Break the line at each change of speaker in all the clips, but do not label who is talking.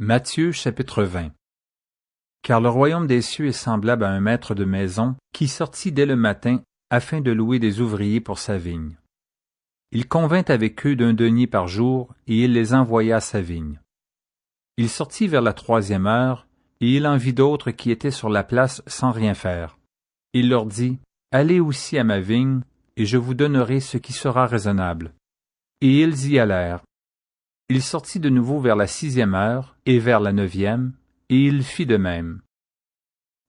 Matthieu chapitre 20. Car le royaume des cieux est semblable à un maître de maison qui sortit dès le matin afin de louer des ouvriers pour sa vigne. Il convint avec eux d'un denier par jour et il les envoya à sa vigne. Il sortit vers la 3e heure et il en vit d'autres qui étaient sur la place sans rien faire. Il leur dit, « Allez aussi à ma vigne et je vous donnerai ce qui sera raisonnable. » Et ils y allèrent. Il sortit de nouveau vers la 6e heure et vers la 9e, et il fit de même.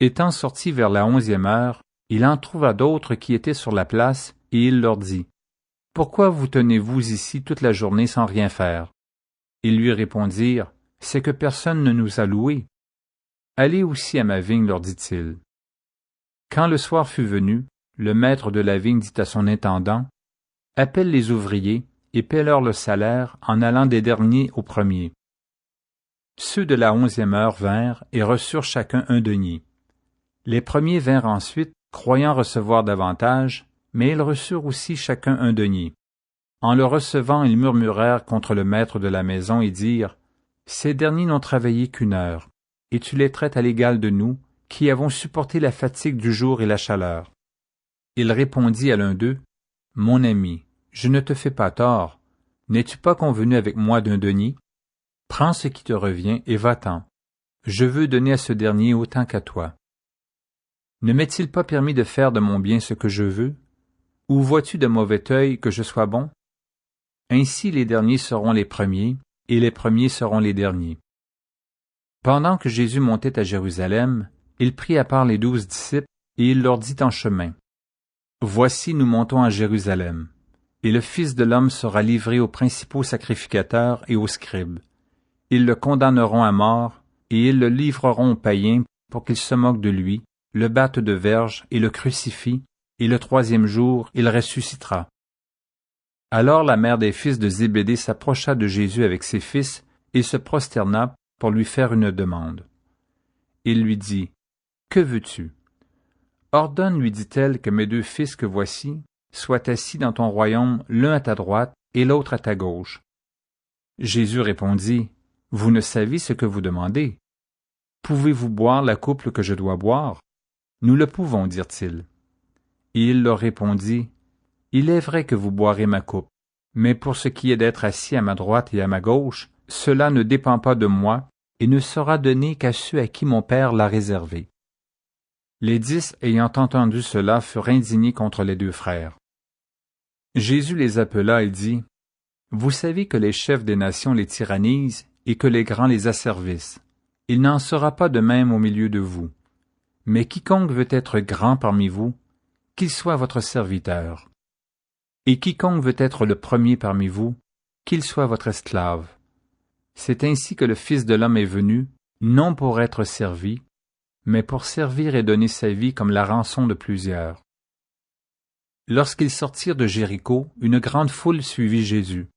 Étant sorti vers la 11e heure, il en trouva d'autres qui étaient sur la place, et il leur dit, « Pourquoi vous tenez-vous ici toute la journée sans rien faire? » Ils lui répondirent, « C'est que personne ne nous a loués. » « Allez aussi à ma vigne, leur dit-il. Quand le soir fut venu, le maître de la vigne dit à son intendant, « Appelle les ouvriers, et paie-leur le salaire en allant des derniers aux premiers. » Ceux de la 11e heure vinrent et reçurent chacun un denier. Les premiers vinrent ensuite, croyant recevoir davantage, mais ils reçurent aussi chacun un denier. En le recevant, ils murmurèrent contre le maître de la maison et dirent, « Ces derniers n'ont travaillé qu'1 heure, et tu les traites à l'égal de nous, qui avons supporté la fatigue du jour et la chaleur. » Il répondit à l'un d'eux, « Mon ami, je ne te fais pas tort. N'es-tu pas convenu avec moi d'un denier? Prends ce qui te revient et va-t'en. Je veux donner à ce dernier autant qu'à toi. Ne m'est-il pas permis de faire de mon bien ce que je veux? Ou vois-tu de mauvais œil que je sois bon? Ainsi les derniers seront les premiers, et les premiers seront les derniers. » Pendant que Jésus montait à Jérusalem, il prit à part les 12 disciples, et il leur dit en chemin, « Voici, nous montons à Jérusalem. Et le Fils de l'homme sera livré aux principaux sacrificateurs et aux scribes. Ils le condamneront à mort, et ils le livreront aux païens pour qu'ils se moquent de lui, le battent de verge et le crucifient, et le 3e jour il ressuscitera. » Alors la mère des fils de Zébédée s'approcha de Jésus avec ses fils et se prosterna pour lui faire une demande. Il lui dit, « Que veux-tu? » « Ordonne, lui dit-elle, que mes 2 fils que voici soient assis dans ton royaume, l'un à ta droite et l'autre à ta gauche. » Jésus répondit, « Vous ne savez ce que vous demandez. Pouvez-vous boire la coupe que je dois boire? » « Nous le pouvons, dirent-ils. Et il leur répondit, « Il est vrai que vous boirez ma coupe, mais pour ce qui est d'être assis à ma droite et à ma gauche, cela ne dépend pas de moi et ne sera donné qu'à ceux à qui mon Père l'a réservé. » Les 10, ayant entendu cela, furent indignés contre les 2 frères. Jésus les appela et dit, « Vous savez que les chefs des nations les tyrannisent et que les grands les asservissent. Il n'en sera pas de même au milieu de vous. Mais quiconque veut être grand parmi vous, qu'il soit votre serviteur. Et quiconque veut être le premier parmi vous, qu'il soit votre esclave. C'est ainsi que le Fils de l'homme est venu, non pour être servi, mais pour servir et donner sa vie comme la rançon de plusieurs. » Lorsqu'ils sortirent de Jéricho, une grande foule suivit Jésus.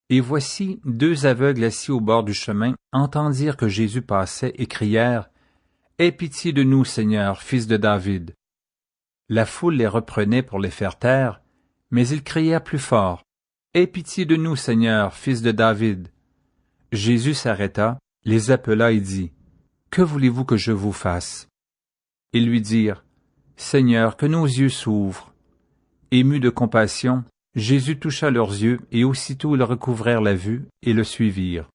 Et voici 2 aveugles assis au bord du chemin entendirent que Jésus passait et crièrent, « Aie pitié de nous, Seigneur, fils de David. » La foule les reprenait pour les faire taire, mais ils crièrent plus fort, « Aie pitié de nous, Seigneur, fils de David. » Jésus s'arrêta, les appela et dit, « Que voulez-vous que je vous fasse? » Ils lui dirent, « Seigneur, que nos yeux s'ouvrent. » Ému de compassion, Jésus toucha leurs yeux, et aussitôt ils recouvrèrent la vue et le suivirent.